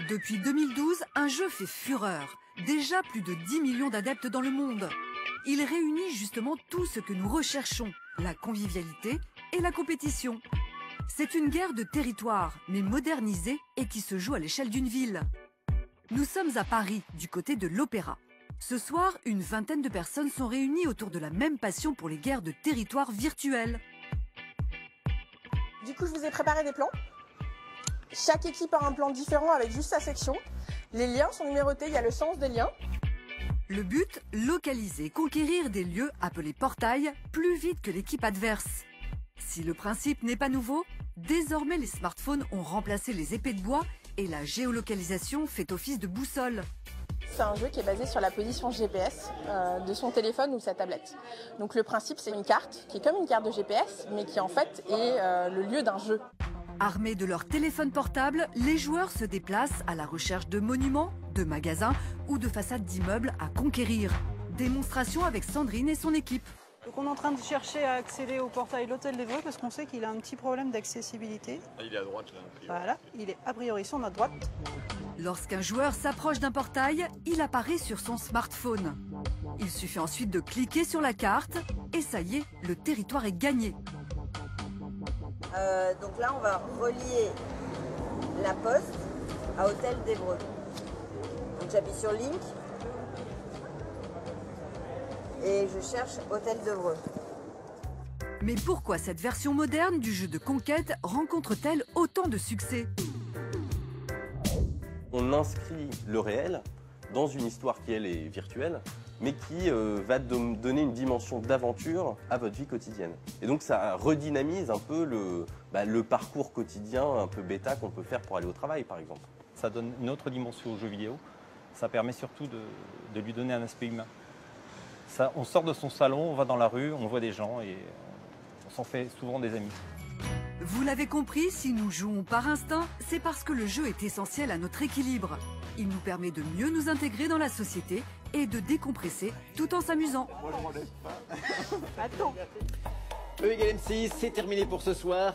Depuis 2012, un jeu fait fureur. Déjà plus de 10 millions d'adeptes dans le monde. Il réunit justement tout ce que nous recherchons, la convivialité et la compétition. C'est une guerre de territoire, mais modernisée et qui se joue à l'échelle d'une ville. Nous sommes à Paris, du côté de l'Opéra. Ce soir, une vingtaine de personnes sont réunies autour de la même passion pour les guerres de territoire virtuelles. Du coup, je vous ai préparé des plans. Chaque équipe a un plan différent avec juste sa section. Les liens sont numérotés, il y a le sens des liens. Le but, localiser, conquérir des lieux appelés portails plus vite que l'équipe adverse. Si le principe n'est pas nouveau, désormais les smartphones ont remplacé les épées de bois et la géolocalisation fait office de boussole. C'est un jeu qui est basé sur la position GPS de son téléphone ou sa tablette. Donc le principe, c'est une carte qui est comme une carte de GPS, mais qui en fait est le lieu d'un jeu. Armés de leur téléphone portable, les joueurs se déplacent à la recherche de monuments, de magasins ou de façades d'immeubles à conquérir. Démonstration avec Sandrine et son équipe. Donc on est en train de chercher à accéder au portail L'Hôtel d'Evreux parce qu'on sait qu'il a un petit problème d'accessibilité. Ah, il est à droite là. Voilà, il est a priori sur notre droite. Lorsqu'un joueur s'approche d'un portail, il apparaît sur son smartphone. Il suffit ensuite de cliquer sur la carte et ça y est, le territoire est gagné. Donc là, on va relier la poste à Hôtel d'Evreux. Donc j'appuie sur Link et je cherche Hôtel d'Evreux. Mais pourquoi cette version moderne du jeu de conquête rencontre-t-elle autant de succès? On inscrit le réel dans une histoire qui, elle, est virtuelle, mais qui va donner une dimension d'aventure à votre vie quotidienne. Et donc ça redynamise un peu le parcours quotidien un peu bêta qu'on peut faire pour aller au travail, par exemple. Ça donne une autre dimension au jeu vidéo. Ça permet surtout de lui donner un aspect humain. Ça, on sort de son salon, on va dans la rue, on voit des gens et on s'en fait souvent des amis. Vous l'avez compris, si nous jouons par instinct, c'est parce que le jeu est essentiel à notre équilibre. Il nous permet de mieux nous intégrer dans la société et de décompresser tout en s'amusant. Attends. E = MC6, c'est terminé pour ce soir.